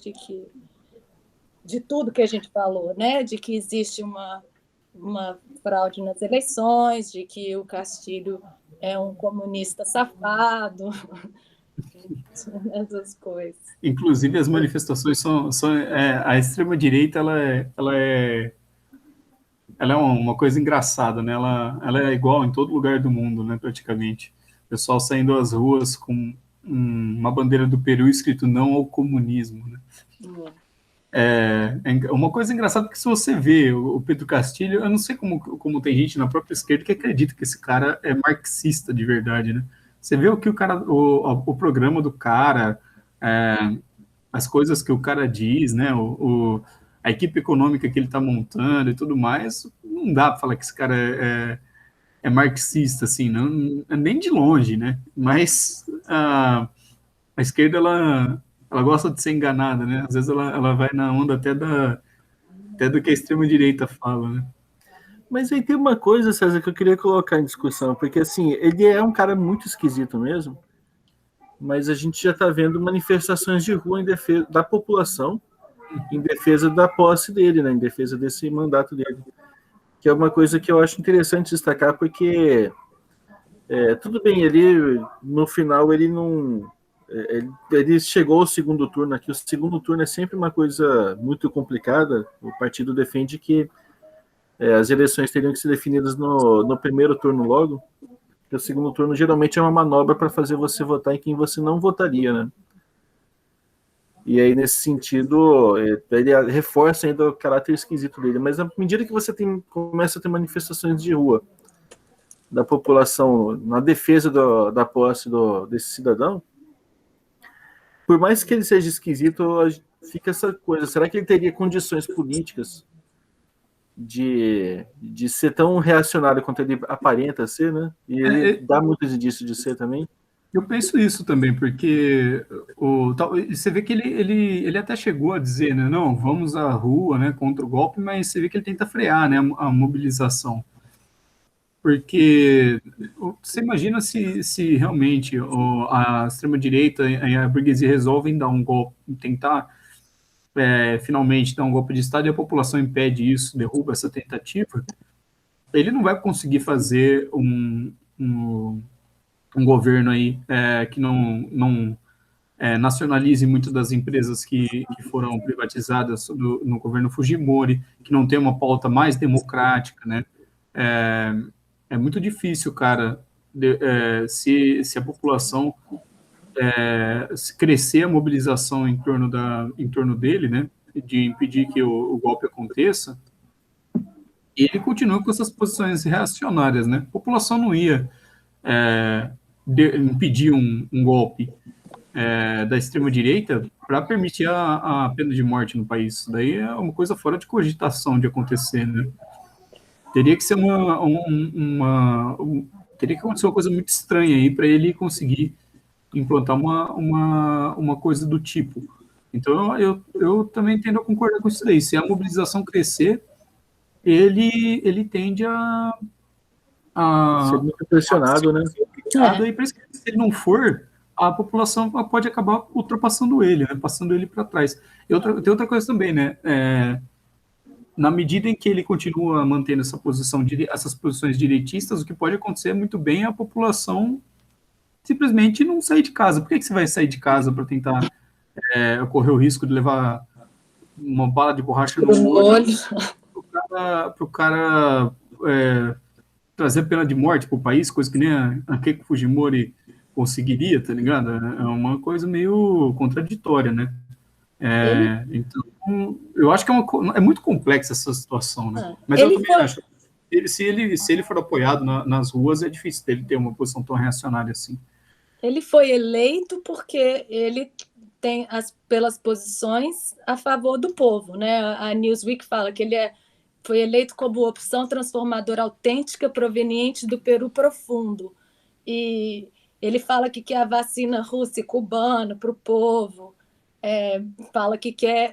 de tudo que a gente falou, né? De que existe uma fraude nas eleições, de que o Castilho é um comunista safado, essas coisas. Inclusive, as manifestações são a extrema-direita, ela é uma coisa engraçada, né? Ela é igual em todo lugar do mundo, né? Praticamente. O pessoal saindo às ruas com uma bandeira do Peru escrito não ao comunismo, né? Uma coisa engraçada que, se você vê o Pedro Castilho, eu não sei como tem gente na própria esquerda que acredita que esse cara é marxista de verdade, né? Você vê o que o programa do cara, as coisas que o cara diz, né? A equipe econômica que ele está montando e tudo mais, não dá para falar que esse cara é marxista, assim, não, nem de longe, né? Mas a esquerda, ela gosta de ser enganada, né? Às vezes ela vai na onda até do que a extrema-direita fala, né? Mas aí tem uma coisa, César, que eu queria colocar em discussão, porque assim, ele é um cara muito esquisito mesmo, mas a gente já está vendo manifestações de rua em defesa da população, em defesa da posse dele, né? Em defesa desse mandato dele. Que é uma coisa que eu acho interessante destacar, porque tudo bem, ele no final ele não. Ele chegou ao segundo turno aqui. O segundo turno é sempre uma coisa muito complicada. O partido defende que as eleições teriam que ser definidas no primeiro turno logo. Porque o segundo turno geralmente é uma manobra para fazer você votar em quem você não votaria, né? E aí, nesse sentido, ele reforça ainda o caráter esquisito dele. Mas à medida que você começa a ter manifestações de rua da população na defesa da posse desse cidadão, por mais que ele seja esquisito, fica essa coisa. Será que ele teria condições políticas de ser tão reacionário quanto ele aparenta ser, né? E ele dá muitos indícios de ser também. Eu penso isso também, porque você vê que ele até chegou a dizer, né, não, vamos à rua, né, contra o golpe, mas você vê que ele tenta frear, né, a mobilização. Porque você imagina se realmente a extrema-direita e a burguesia resolvem dar um golpe, tentar finalmente dar um golpe de Estado e a população impede isso, derruba essa tentativa, ele não vai conseguir fazer um governo aí que não nacionalize muitas das empresas que foram privatizadas no governo Fujimori, que não tem uma pauta mais democrática, né? É muito difícil, cara, se a população se crescer a mobilização em torno dele, né? De impedir que o golpe aconteça, ele continua com essas posições reacionárias, né? A população não ia impedir um golpe da extrema-direita para permitir a pena de morte no país. Isso daí é uma coisa fora de cogitação de acontecer, né? Teria que ser teria que acontecer uma coisa muito estranha aí para ele conseguir implantar uma coisa do tipo. Então, eu também tendo a concordar com isso daí. Se a mobilização crescer, ele tende a ser muito pressionado, né? E por isso que, se ele não for, a população pode acabar ultrapassando ele, né? Passando ele para trás. Tem outra coisa também, né? Na medida em que ele continua mantendo essas posições direitistas, o que pode acontecer muito bem é a população simplesmente não sair de casa. Por que você vai sair de casa para tentar correr o risco de levar uma bala de borracha no olho para o cara trazer pena de morte para o país, coisa que nem a Keiko Fujimori conseguiria, tá ligado? É uma coisa meio contraditória, né? Então, eu acho que é muito complexa essa situação, né? Mas eu também acho. Se ele for apoiado nas ruas, é difícil dele ter uma posição tão reacionária assim. Ele foi eleito porque ele tem pelas posições a favor do povo, né? A Newsweek fala que ele foi eleito como opção transformadora autêntica proveniente do Peru profundo. E ele fala que quer a vacina russa e cubana para o povo. Fala que quer...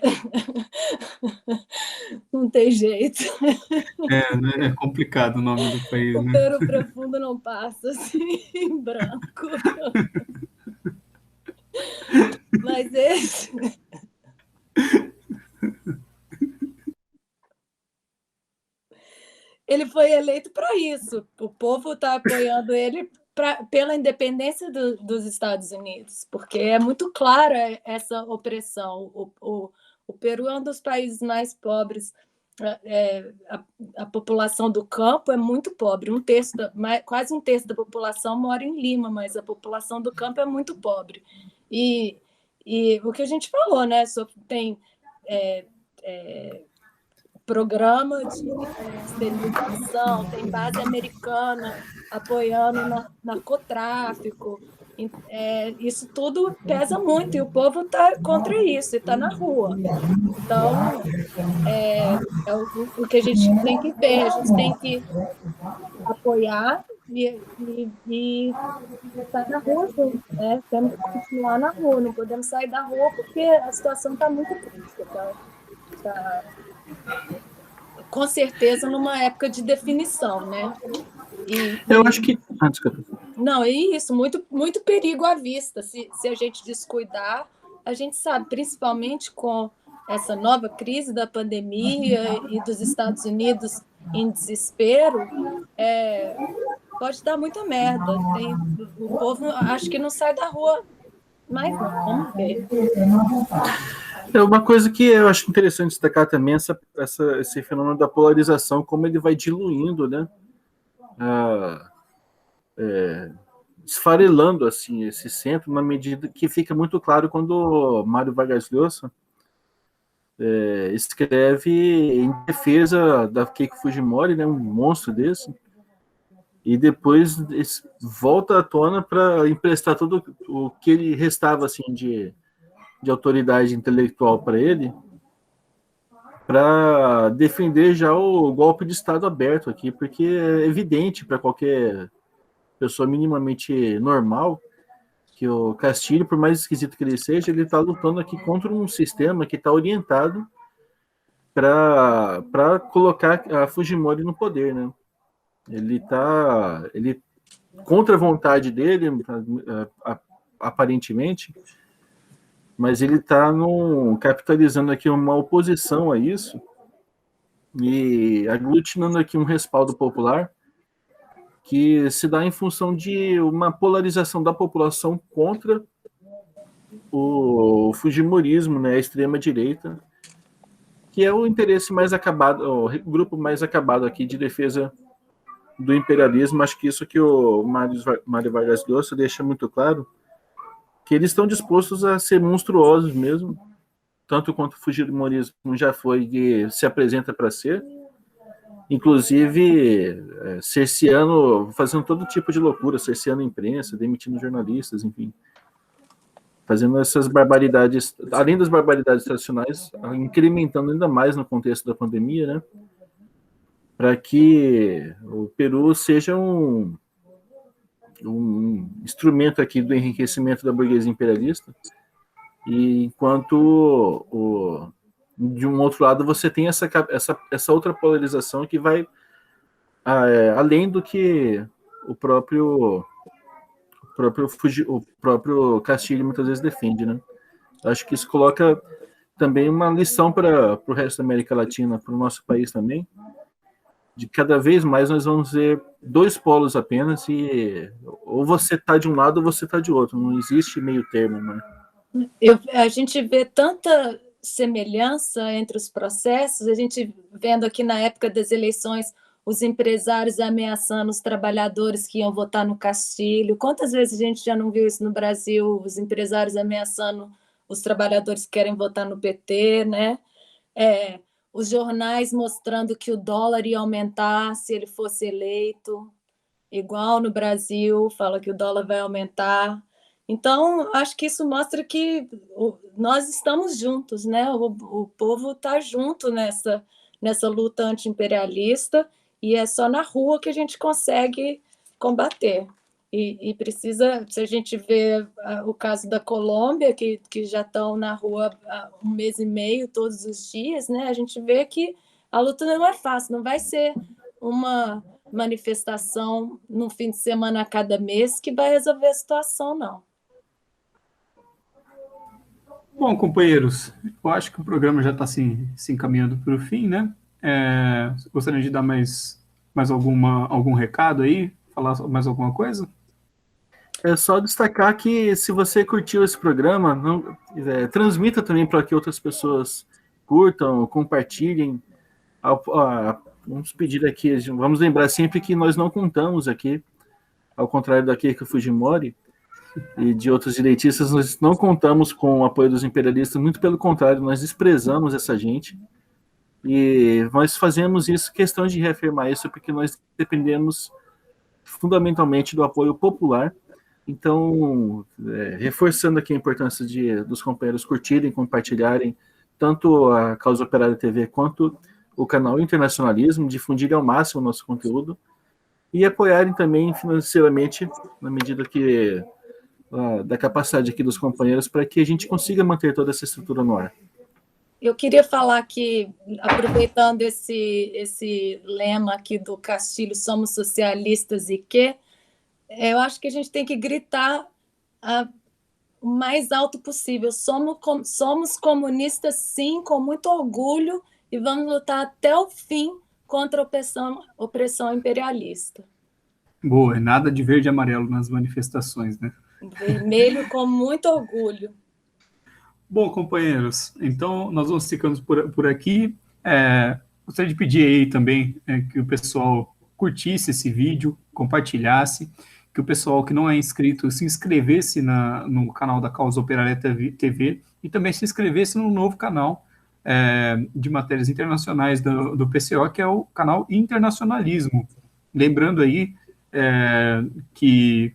Não tem jeito. É complicado o nome do país, o né? Peru profundo não passa assim em branco. Mas esse... Ele foi eleito para isso. O povo está apoiando ele pela independência dos Estados Unidos, porque é muito clara essa opressão. O Peru é um dos países mais pobres. A população do campo é muito pobre. Quase um terço da população mora em Lima, mas a população do campo é muito pobre. E o que a gente falou, né? Tem programa de esterilização, tem base americana apoiando narcotráfico, Isso tudo pesa muito, e o povo está contra isso, e está na rua. Então, o que a gente tem que ver, a gente tem que apoiar e estar na rua junto, né? Temos que continuar na rua, não podemos sair da rua porque a situação está muito crítica, tá, com certeza numa época de definição, né? Eu acho que... Não, é isso, muito, muito perigo à vista. Se a gente descuidar, a gente sabe, principalmente com essa nova crise da pandemia e dos Estados Unidos em desespero, pode dar muita merda. O povo acho que não sai da rua mais não, vamos ver. Uma coisa que eu acho interessante destacar também é esse fenômeno da polarização, como ele vai diluindo, né? Esfarelando assim, esse centro, na medida que fica muito claro quando Mário Vargas Llosa escreve em defesa da Keiko Fujimori, né, um monstro desse, e depois volta à tona para emprestar tudo o que ele restava assim, de autoridade intelectual para ele, para defender já o golpe de Estado aberto aqui, porque é evidente para qualquer pessoa minimamente normal que o Castilho, por mais esquisito que ele seja, ele está lutando aqui contra um sistema que está orientado para colocar a Fujimori no poder, né? Ele contra a vontade dele, aparentemente, mas ele está capitalizando aqui uma oposição a isso e aglutinando aqui um respaldo popular que se dá em função de uma polarização da população contra o fujimorismo, né, a extrema-direita, que é o interesse mais acabado, o grupo mais acabado aqui de defesa do imperialismo. Acho que isso que o Mário Vargas Llosa deixa muito claro, que eles estão dispostos a ser monstruosos mesmo, tanto quanto o fujimorismo já foi e se apresenta para ser, inclusive cerceando, fazendo todo tipo de loucura, cerceando a imprensa, demitindo jornalistas, enfim, fazendo essas barbaridades, além das barbaridades tradicionais, incrementando ainda mais no contexto da pandemia, né, para que o Peru seja um instrumento aqui do enriquecimento da burguesia imperialista, e enquanto de um outro lado você tem essa outra polarização que vai além do que o próprio Castilho muitas vezes defende, né? Acho que isso coloca também uma lição para o resto da América Latina, para o nosso país também, de cada vez mais nós vamos ver dois polos apenas, e ou você está de um lado ou você está de outro, não existe meio termo, né? A gente vê tanta semelhança entre os processos, a gente vendo aqui na época das eleições os empresários ameaçando os trabalhadores que iam votar no Castilho. Quantas vezes a gente já não viu isso no Brasil, os empresários ameaçando os trabalhadores que querem votar no PT, né? Os jornais mostrando que o dólar ia aumentar se ele fosse eleito, igual no Brasil, fala que o dólar vai aumentar. Então, acho que isso mostra que nós estamos juntos, né? O povo está junto nessa luta anti-imperialista, e é só na rua que a gente consegue combater. E precisa, se a gente vê o caso da Colômbia, que já estão na rua há 1 mês e meio, todos os dias, né? A gente vê que a luta não é fácil, não vai ser uma manifestação no fim de semana a cada mês que vai resolver a situação, não. Bom, companheiros, eu acho que o programa já está se encaminhando para o fim, né? Gostaria de dar mais algum recado aí? Falar mais alguma coisa? É só destacar que, se você curtiu esse programa, transmita também para que outras pessoas curtam, compartilhem. Vamos pedir aqui, vamos lembrar sempre que nós não contamos aqui, ao contrário da Keiko Fujimori e de outros direitistas, nós não contamos com o apoio dos imperialistas, muito pelo contrário, nós desprezamos essa gente, e nós fazemos isso, questão de reafirmar isso, porque nós dependemos fundamentalmente do apoio popular Então, reforçando aqui a importância dos companheiros curtirem, compartilharem tanto a Causa Operária TV quanto o canal Internacionalismo, difundirem ao máximo o nosso conteúdo e apoiarem também financeiramente, na medida que da capacidade aqui dos companheiros, para que a gente consiga manter toda essa estrutura no ar. Eu queria falar que, aproveitando esse lema aqui do Castilho, somos socialistas e que, eu acho que a gente tem que gritar o mais alto possível. Somos comunistas, sim, com muito orgulho, e vamos lutar até o fim contra a opressão imperialista. Boa, nada de verde e amarelo nas manifestações, né? Vermelho com muito orgulho. Bom, companheiros, então nós vamos ficando por aqui. Gostaria de pedir aí também que o pessoal curtisse esse vídeo, compartilhasse, que o pessoal que não é inscrito se inscrevesse no canal da Causa Operária TV e também se inscrevesse no novo canal de matérias internacionais do PCO, que é o canal Internacionalismo. Lembrando aí que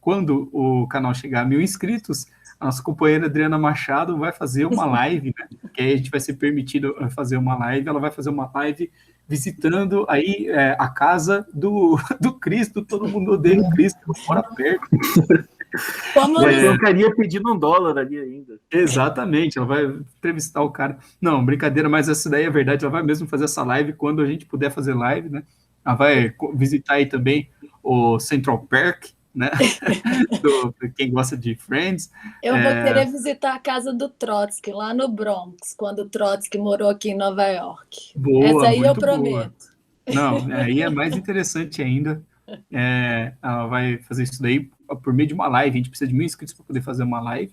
quando o canal chegar a 1.000 inscritos, a nossa companheira Adriana Machado vai fazer uma live, né? Que aí a gente vai ser permitido fazer uma live. Ela vai fazer uma live visitando aí a casa do Cristo. Todo mundo odeia o Cristo, mora perto. Eu ficaria pedindo $1 ali ainda. Exatamente, ela vai entrevistar o cara. Não, brincadeira, mas essa daí é verdade. Ela vai mesmo fazer essa live quando a gente puder fazer live, né? Ela vai visitar aí também o Central Park, né? Quem gosta de Friends. Eu vou querer visitar a casa do Trotsky, lá no Bronx, quando o Trotsky morou aqui em Nova York. Boa, essa aí eu Boa. prometo. Não, aí é mais interessante ainda. Ela vai fazer isso daí por meio de uma live. A gente precisa de 1.000 inscritos para poder fazer uma live.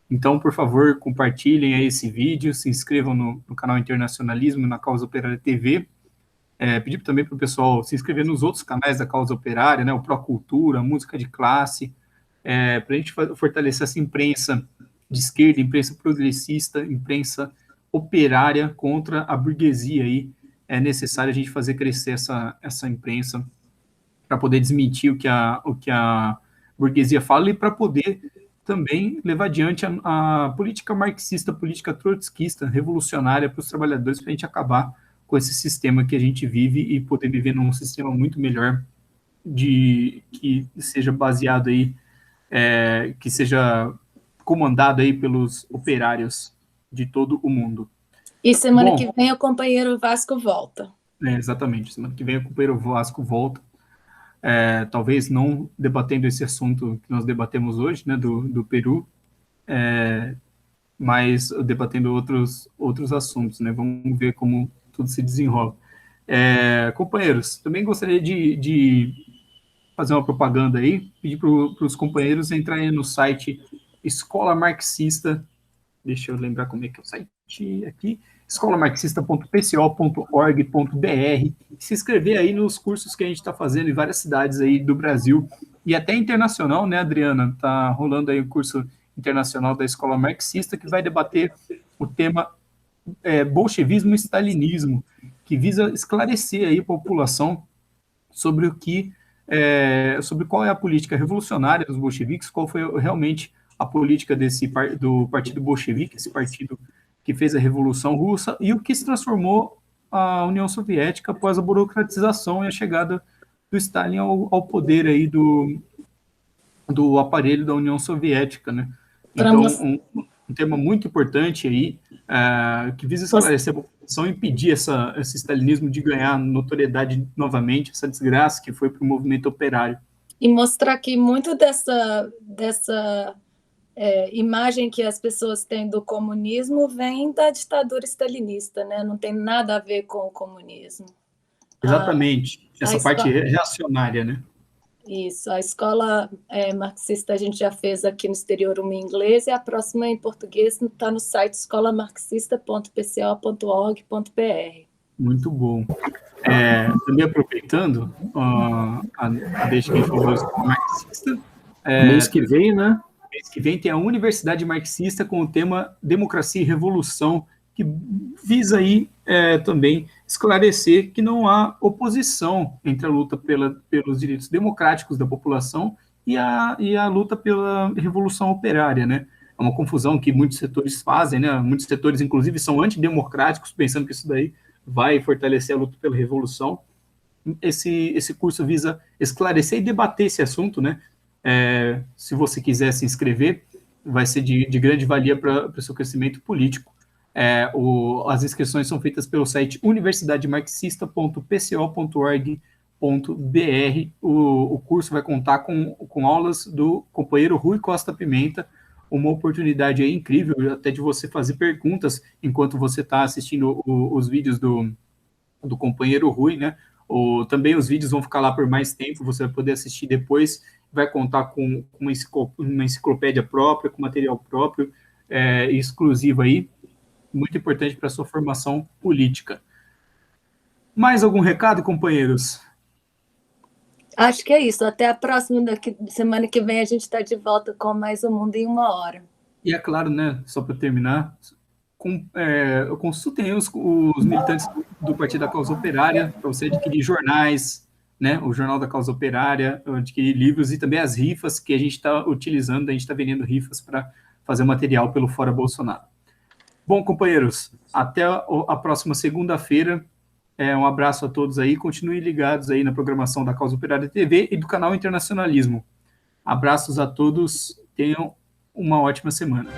Então, por favor, compartilhem aí esse vídeo, se inscrevam no canal Internacionalismo, na Causa Operária TV. Pedir também para o pessoal se inscrever nos outros canais da Causa Operária, né, o Procultura, Música de Classe, para a gente fortalecer essa imprensa de esquerda, imprensa progressista, imprensa operária contra a burguesia. Aí é necessário a gente fazer crescer essa imprensa para poder desmentir o que a burguesia fala e para poder também levar adiante a política marxista, a política trotskista, revolucionária para os trabalhadores, para a gente acabar com esse sistema que a gente vive e poder viver num sistema muito melhor, que seja baseado aí, que seja comandado aí pelos operários de todo o mundo. E semana que vem o companheiro Vasco volta. Exatamente, semana que vem o companheiro Vasco volta, talvez não debatendo esse assunto que nós debatemos hoje, né, do Peru, mas debatendo outros assuntos, né? Vamos ver como tudo se desenrola. Companheiros, também gostaria de fazer uma propaganda aí, pedir para os companheiros entrarem no site Escola Marxista, deixa eu lembrar como é que é o site aqui, escolamarxista.pco.org.br, se inscrever aí nos cursos que a gente está fazendo em várias cidades aí do Brasil, e até internacional, né, Adriana? Está rolando aí o curso internacional da Escola Marxista, que vai debater o tema bolchevismo e stalinismo, que visa esclarecer aí a população sobre sobre qual é a política revolucionária dos bolcheviques, qual foi realmente a política do partido bolchevique, esse partido que fez a Revolução Russa, e o que se transformou a União Soviética após a burocratização e a chegada do Stalin ao poder aí do aparelho da União Soviética, né? Então, um tema muito importante aí, que visa esclarecer a população e impedir esse stalinismo de ganhar notoriedade novamente, essa desgraça que foi para o movimento operário. E mostrar que muito dessa imagem que as pessoas têm do comunismo vem da ditadura stalinista, né? Não tem nada a ver com o comunismo. Exatamente, essa parte reacionária, né? Isso, a escola marxista a gente já fez aqui no exterior uma em inglês e a próxima em português está no site escolamarxista.pco.org.br. Muito bom. Também aproveitando, deixa que a gente falou da escola marxista. Mês que vem, né? Mês que vem tem a Universidade Marxista com o tema Democracia e Revolução, que visa aí também esclarecer que não há oposição entre a luta pelos direitos democráticos da população e a luta pela revolução operária, né? É uma confusão que muitos setores fazem, né? Muitos setores, inclusive, são antidemocráticos, pensando que isso daí vai fortalecer a luta pela revolução. Esse curso visa esclarecer e debater esse assunto, né? Se você quiser se inscrever, vai ser de grande valia para o seu crescimento político. As inscrições são feitas pelo site universidademarxista.pco.org.br. O curso vai contar com aulas do companheiro Rui Costa Pimenta, uma oportunidade aí incrível, até de você fazer perguntas enquanto você está assistindo os vídeos do companheiro Rui, né? Também os vídeos vão ficar lá por mais tempo, você vai poder assistir depois, vai contar com uma enciclopédia própria, com material próprio, exclusivo aí, muito importante para a sua formação política. Mais algum recado, companheiros? Acho que é isso. Até a próxima semana que vem a gente está de volta com mais Um Mundo em Uma Hora. E é claro, né, só para terminar, consultem os militantes do Partido da Causa Operária para você adquirir jornais, né, o Jornal da Causa Operária, adquirir livros e também as rifas que a gente está utilizando, a gente está vendendo rifas para fazer material pelo Fora Bolsonaro. Bom, companheiros, até a próxima segunda-feira. Um abraço a todos aí, continuem ligados aí na programação da Causa Operária TV e do canal Internacionalismo. Abraços a todos, tenham uma ótima semana.